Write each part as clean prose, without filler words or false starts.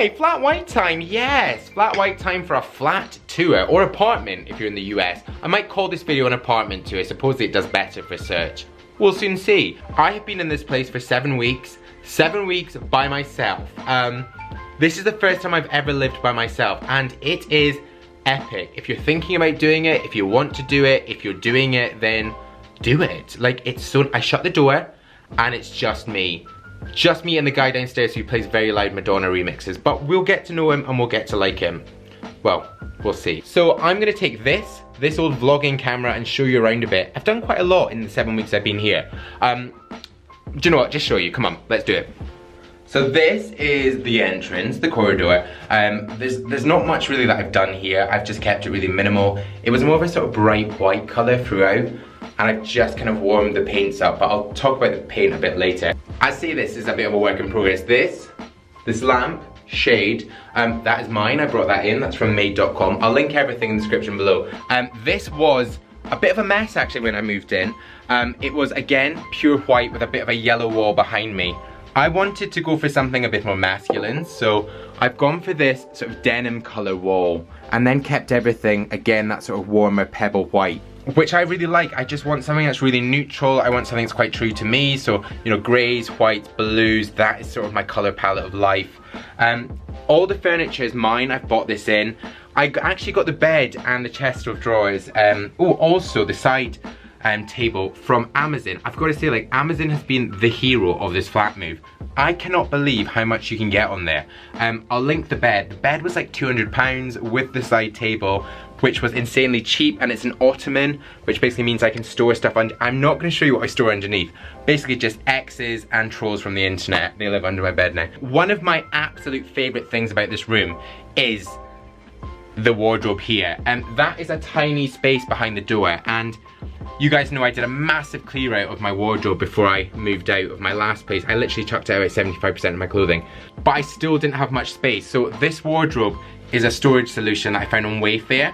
Hi, flat white time, yes! Flat white time for a flat tour, or apartment if you're in the US. I might call this video an apartment tour, supposedly it does better for search. We'll soon see. I have been in this place for 7 weeks. 7 weeks by myself. This is the first time I've ever lived by myself, and it is epic. If you're thinking about doing it, if you want to do it, if you're doing it, then do it. Like, it's so, I shut the door, and it's just me. Just me and the guy downstairs who plays very loud Madonna remixes, but we'll get to know him and we'll get to like him. Well, we'll see. So I'm gonna take this old vlogging camera and show you around a bit. I've done quite a lot in the 7 weeks I've been here. Do you know what, just show you, come on, let's do it. So this is the entrance, the corridor. There's not much really that I've done here. I've just kept it really minimal. It was more of a sort of bright white color throughout, and I've just kind of warmed the paints up, but I'll talk about the paint a bit later. I say this is a bit of a work in progress. This lamp, shade, that is mine. I brought that in, that's from made.com. I'll link everything in the description below. This was a bit of a mess actually when I moved in. It was, again, pure white with a bit of a yellow wall behind me. I wanted to go for something a bit more masculine, so I've gone for this sort of denim color wall, and then kept everything, again, that sort of warmer pebble white, which I really like. I just want something that's really neutral. I want something that's quite true to me, so, you know, grays, whites, blues, that is sort of my color palette of life. All the furniture is mine. I've bought this in. I actually got the bed and the chest of drawers. Oh, also the side table from Amazon. I've got to say, like, Amazon has been the hero of this flat move. I cannot believe how much you can get on there. I'll link the bed. The bed was like £200 with the side table, which was insanely cheap, and it's an ottoman, which basically means I can store stuff under. I'm not going to show you what I store underneath. Basically just X's and trolls from the internet. They live under my bed now. One of my absolute favorite things about this room is the wardrobe here, and that is a tiny space behind the door, and you guys know I did a massive clear out of my wardrobe before I moved out of my last place. I literally chucked out 75% of my clothing, but I still didn't have much space. So this wardrobe is a storage solution that I found on Wayfair.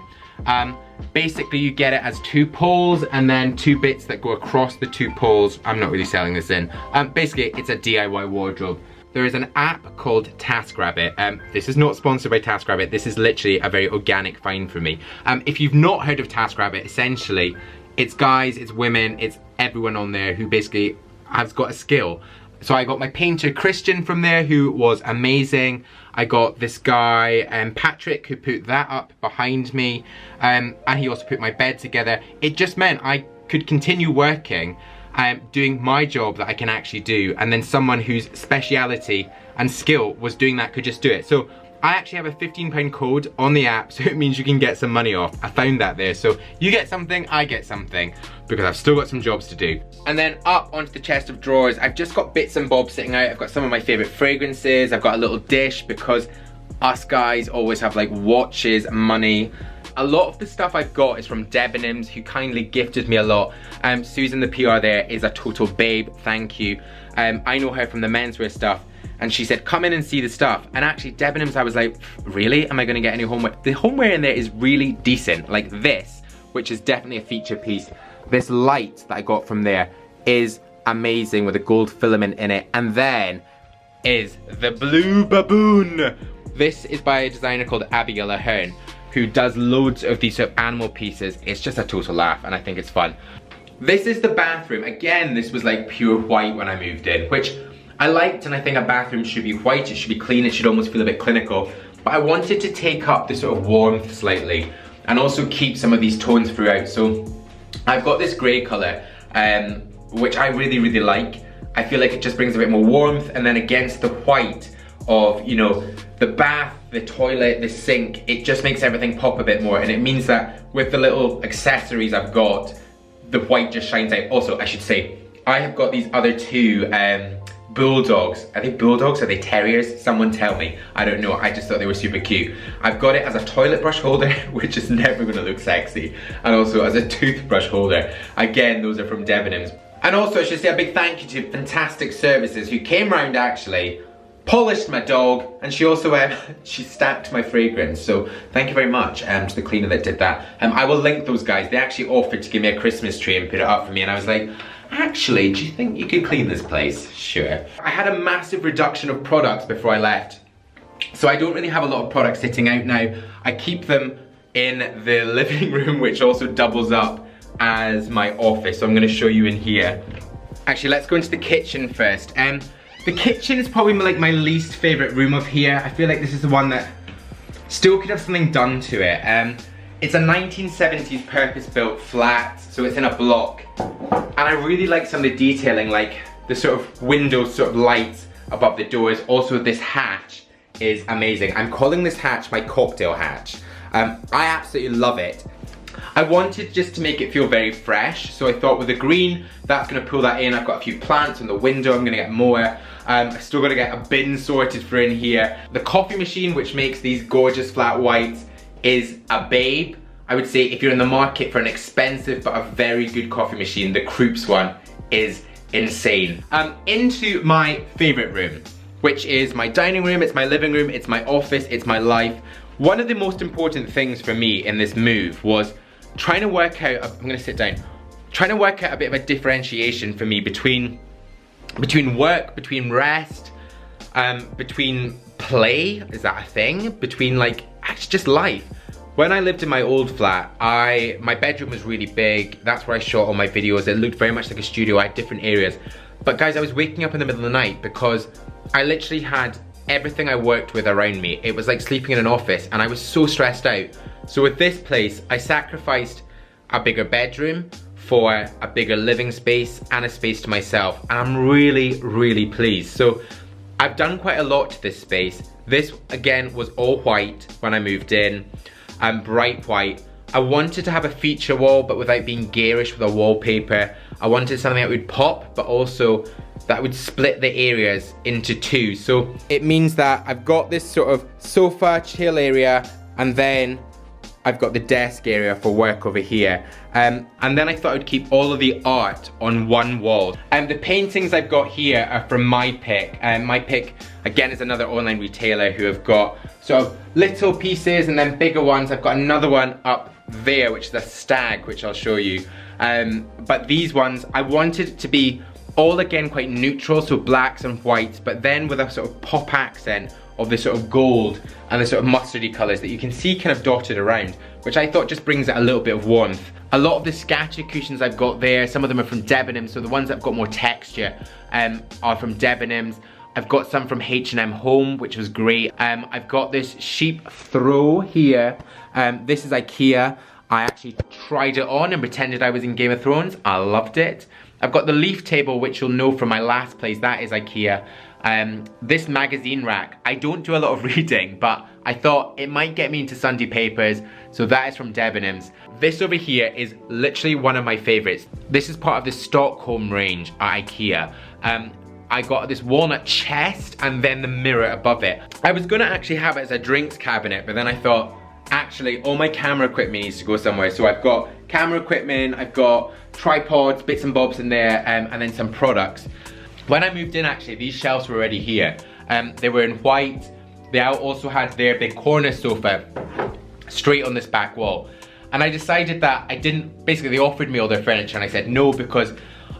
Basically you get it as 2 poles and then 2 bits that go across the 2 poles. I'm not really selling this in. Basically it's a DIY wardrobe. There is an app called TaskRabbit. This is not sponsored by TaskRabbit. This is literally a very organic find for me. If you've not heard of TaskRabbit, essentially it's guys, it's women, it's everyone on there who basically has got a skill. So I got my painter Christian from there, who was amazing. I got this guy Patrick, who put that up behind me, and he also put my bed together. It just meant I could continue working, doing my job that I can actually do, and then someone whose speciality and skill was doing that could just do it. So I actually have a £15 code on the app, so it means you can get some money off. I found that there, so you get something, I get something, because I've still got some jobs to do. And then up onto the chest of drawers, I've just got bits and bobs sitting out. I've got some of my favorite fragrances. I've got a little dish because us guys always have like watches, money. A lot of the stuff I've got is from Debenhams, who kindly gifted me a lot. Susan, the PR there, is a total babe, thank you. I know her from the menswear stuff, and she said, come in and see the stuff. And actually, Debenhams, I was like, really? Am I gonna get any homeware? The homeware in there is really decent. Like this, which is definitely a feature piece. This light that I got from there is amazing with a gold filament in it. And then is the Blue Baboon. This is by a designer called Abigail Ahern, who does loads of these sort of animal pieces. It's just a total laugh, and I think it's fun. This is the bathroom. Again, this was like pure white when I moved in, which I liked, and I think a bathroom should be white, it should be clean, it should almost feel a bit clinical. But I wanted to take up the sort of warmth slightly, and also keep some of these tones throughout. So I've got this grey colour, which I really, really like. I feel like it just brings a bit more warmth, and then against the white of, you know, the bath, the toilet, the sink, it just makes everything pop a bit more, and it means that with the little accessories I've got, the white just shines out. Also, I should say, I have got these other 2 bulldogs. Are they bulldogs? Are they terriers? Someone tell me. I don't know. I just thought they were super cute. I've got it as a toilet brush holder, which is never gonna look sexy, and also as a toothbrush holder. Again, those are from Debenhams. And also, I should say a big thank you to Fantastic Services, who came round actually, polished my dog, and she also she stacked my fragrance. So thank you very much to the cleaner that did that. I will link those guys. They actually offered to give me a Christmas tree and put it up for me, and I was like, actually, do you think you could clean this place? Sure. I had a massive reduction of products before I left. So I don't really have a lot of products sitting out now. I keep them in the living room, which also doubles up as my office. So I'm gonna show you in here. Actually, let's go into the kitchen first. The kitchen is probably like my least favorite room of here. I feel like this is the one that still could have something done to it. It's a 1970s purpose-built flat, so it's in a block. And I really like some of the detailing, like the sort of windows, sort of lights above the doors. Also, this hatch is amazing. I'm calling this hatch my cocktail hatch. I absolutely love it. I wanted just to make it feel very fresh, so I thought with the green, that's gonna pull that in. I've got a few plants on the window, I'm gonna get more. I still gotta get a bin sorted for in here. The coffee machine, which makes these gorgeous flat whites, is a babe. I would say if you're in the market for an expensive but a very good coffee machine, the Krups one is insane. Into my favorite room, which is my dining room, it's my living room, it's my office, it's my life. One of the most important things for me in this move was trying to work out, I'm gonna sit down, trying to work out a bit of a differentiation for me between work, between rest, between play, is that a thing? Between like, actually just life. When I lived in my old flat, my bedroom was really big. That's where I shot all my videos. It looked very much like a studio. I had different areas. But guys, I was waking up in the middle of the night because I literally had everything I worked with around me. It was like sleeping in an office and I was so stressed out. So with this place, I sacrificed a bigger bedroom for a bigger living space and a space to myself. And I'm really, really pleased. So I've done quite a lot to this space. This, again, was all white when I moved in. Bright white. I wanted to have a feature wall, but without being garish with a wallpaper. I wanted something that would pop, but also that would split the areas into two. So it means that I've got this sort of sofa, chill area, and then I've got the desk area for work over here. And then I thought I'd keep all of the art on one wall. The paintings I've got here are from MyPick. MyPick, again, is another online retailer who have got sort of little pieces and then bigger ones. I've got another one up there, which is a stag, which I'll show you. But these ones, I wanted it to be all again quite neutral, so blacks and whites, but then with a sort of pop accent of this sort of gold and the sort of mustardy colours that you can see kind of dotted around, which I thought just brings it a little bit of warmth. A lot of the Scatcher cushions I've got there, some of them are from Debenhams, so the ones that have got more texture are from Debenhams. I've got some from H&M Home, which was great. I've got this sheep throw here. This is IKEA. I actually tried it on and pretended I was in Game of Thrones. I loved it. I've got the leaf table, which you'll know from my last place. That is IKEA. This magazine rack, I don't do a lot of reading, but I thought it might get me into Sunday papers, so that is from Debenhams. This over here is literally one of my favorites. This is part of the Stockholm range at IKEA. I got this walnut chest and then the mirror above it. I was gonna actually have it as a drinks cabinet, but then I thought, actually, all my camera equipment needs to go somewhere. So I've got camera equipment, I've got tripods, bits and bobs in there, and then some products. When I moved in, actually, these shelves were already here. They were in white. They also had their big corner sofa straight on this back wall. And I decided that I didn't, basically they offered me all their furniture and I said no, because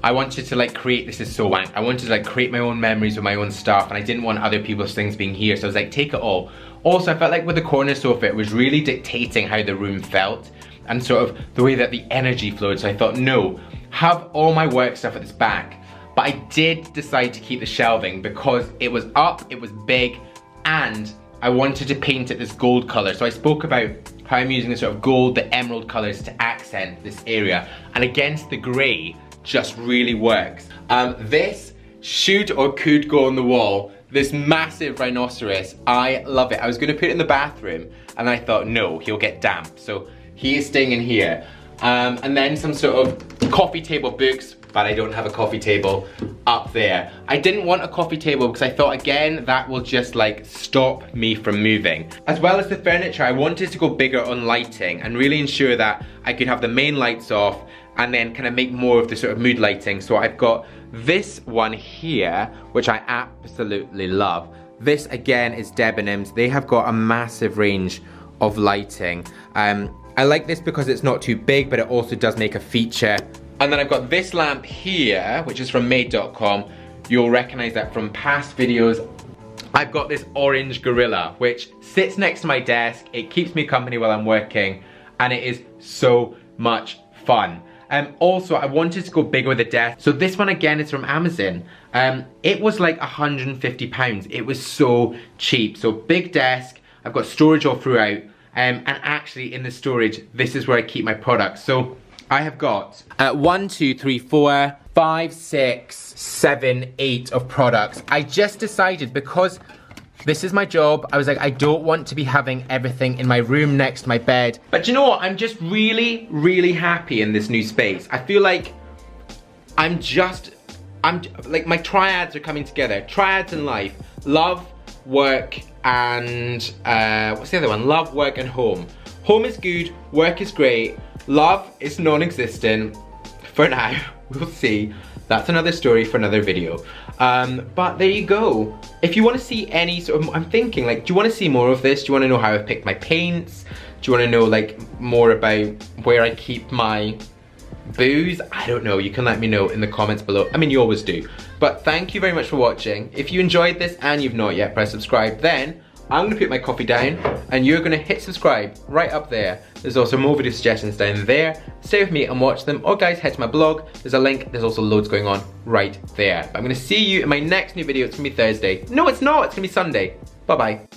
I wanted to like create, this is so wank, I wanted to like create my own memories with my own stuff, and I didn't want other people's things being here, so I was like, take it all. Also, I felt like with the corner sofa, it was really dictating how the room felt and sort of the way that the energy flowed, so I thought, no, have all my work stuff at this back. But I did decide to keep the shelving because it was up, it was big, and I wanted to paint it this gold color. So I spoke about how I'm using the sort of gold, the emerald colors to accent this area, and against the gray, just really works. This should or could go on the wall. This massive rhinoceros, I love it. I was gonna put it in the bathroom and I thought, no, he'll get damp. So he is staying in here. And then some sort of coffee table books, but I don't have a coffee table up there. I didn't want a coffee table because I thought, again, that will just like stop me from moving. As well as the furniture, I wanted to go bigger on lighting and really ensure that I could have the main lights off and then kind of make more of the sort of mood lighting. So I've got this one here, which I absolutely love. This again is Debenhams. They have got a massive range of lighting. I like this because it's not too big, but it also does make a feature. And then I've got this lamp here, which is from made.com. You'll recognize that from past videos. I've got this orange gorilla, which sits next to my desk. It keeps me company while I'm working, and it is so much fun. Also, I wanted to go bigger with the desk. So this one again is from Amazon. It was like £150. It was so cheap. So big desk, I've got storage all throughout. And actually in the storage, this is where I keep my products. So I have got 1, 2, 3, 4, 5, 6, 7, 8 of products. I just decided, because this is my job, I was like, I don't want to be having everything in my room next to my bed. But you know what? I'm just really, really happy in this new space. I feel like I'm like, my triads are coming together. Triads in life. Love, work, and what's the other one? Love, work, and home. Home is good, work is great, love is non-existent for now. We'll see. That's another story for another video. But there you go. If you want to see any sort of, I'm thinking like, do you want to see more of this? Do you want to know how I pick my paints? Do you want to know like more about where I keep my booze? I don't know. You can let me know in the comments below. I mean, you always do. But thank you very much for watching. If you enjoyed this and you've not yet pressed subscribe, then I'm going to put my coffee down and you're going to hit subscribe right up there. There's also more video suggestions down there. Stay with me and watch them. Or guys, head to my blog. There's a link. There's also loads going on right there. But I'm going to see you in my next new video. It's going to be Thursday. No, it's not. It's going to be Sunday. Bye-bye.